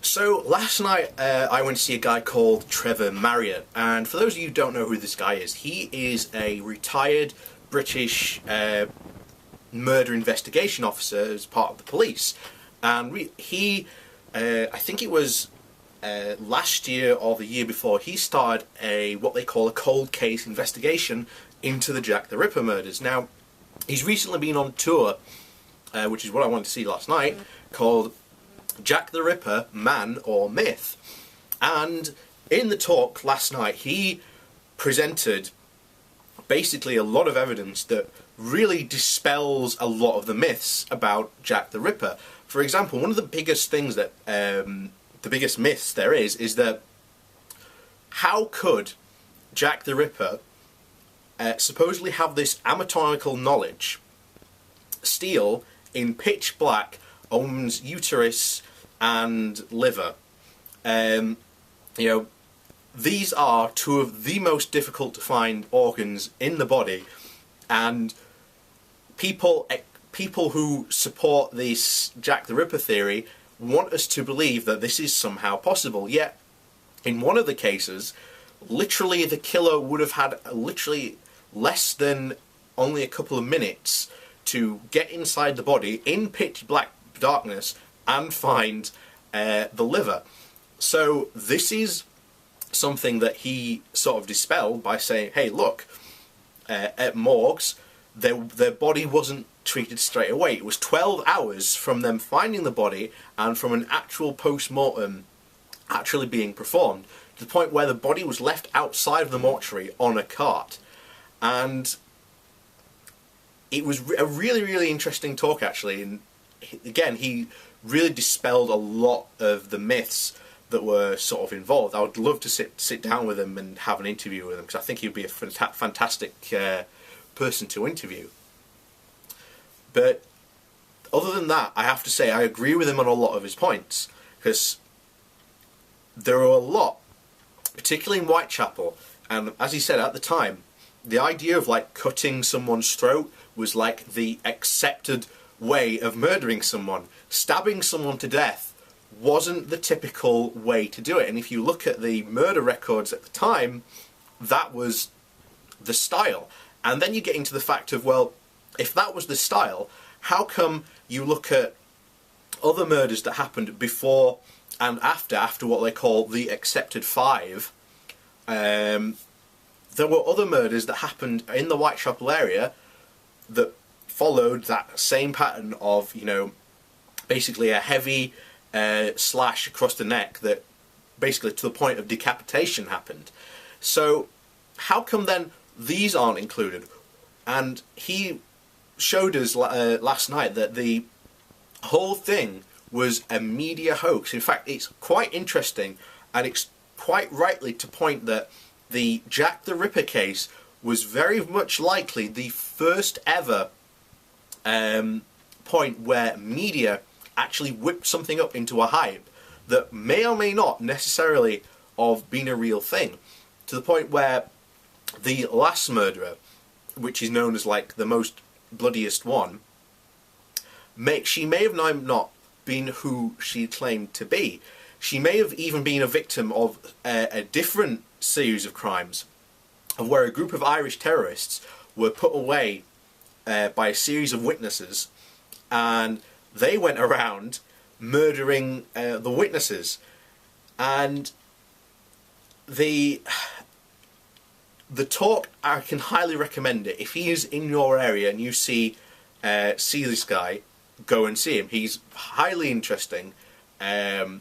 So last night I went to see a guy called Trevor Marriott, and for those of you who don't know who this guy is, he is a retired British murder investigation officer as part of the police. And I think it was last year or the year before, he started what they call a cold case investigation into the Jack the Ripper murders. Now, he's recently been on tour, which is what I wanted to see last night, called Jack the Ripper, Man or Myth. And in the talk last night, he presented basically a lot of evidence that really dispels a lot of the myths about Jack the Ripper. For example, one of the biggest things that, the biggest myths there is that how could Jack the Ripper supposedly have this anatomical knowledge, steal in pitch black a woman's uterus and liver? These are two of the most difficult to find organs in the body, and people who support this Jack the Ripper theory want us to believe that this is somehow possible. Yet, in one of the cases, literally the killer would have had literally less than only a couple of minutes to get inside the body in pitch black darkness and find the liver. So this is something that he sort of dispelled by saying, hey, look, at morgues, their body wasn't treated straight away. It was 12 hours from them finding the body and from an actual post-mortem actually being performed, to the point where the body was left outside of the mortuary on a cart. And it was a really, really interesting talk, actually. And again, he really dispelled a lot of the myths that were sort of involved. I would love to sit down with him and have an interview with him, because I think he'd be a fantastic person to interview. But other than that, I have to say I agree with him on a lot of his points, because there are a lot, particularly in Whitechapel, and as he said at the time, the idea of like cutting someone's throat was like the accepted way of murdering someone. Stabbing someone to death wasn't the typical way to do it, and if you look at the murder records at the time, that was the style. And then you get into the fact of, well, if that was the style, how come you look at other murders that happened before and after what they call the accepted five? There were other murders that happened in the Whitechapel area that followed that same pattern of, basically a heavy slash across the neck that basically to the point of decapitation happened. So how come then these aren't included? And he showed us last night that the whole thing was a media hoax. In fact, it's quite interesting, and it's quite rightly to point that the Jack the Ripper case was very much likely the first ever point where media actually whipped something up into a hype that may or may not necessarily have been a real thing, to the point where the last murderer, which is known as like the most bloodiest one, she may have not been who she claimed to be. She may have even been a victim of a different series of crimes, of where a group of Irish terrorists were put away by a series of witnesses, and they went around murdering the witnesses. And the talk, I can highly recommend it. If he is in your area and you see this guy, go and see him. He's highly interesting. Go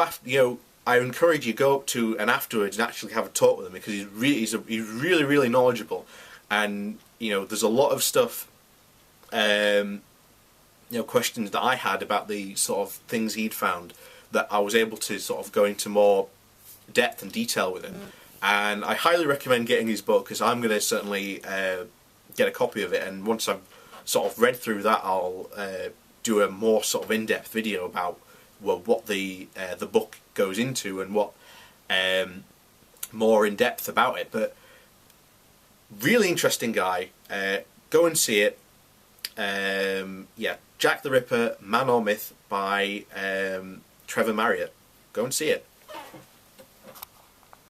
after. I encourage you go up to and afterwards and actually have a talk with him, because he's really really knowledgeable, and there's a lot of stuff. Questions that I had about the sort of things he'd found that I was able to sort of go into more depth and detail with him. And I highly recommend getting his book, because I'm going to certainly get a copy of it, and once I've sort of read through that, I'll do a more sort of in-depth video about what the book goes into and what more in depth about it. But really interesting guy. Go and see it. Yeah, Jack the Ripper, Man or Myth by Trevor Marriott. Go and see it.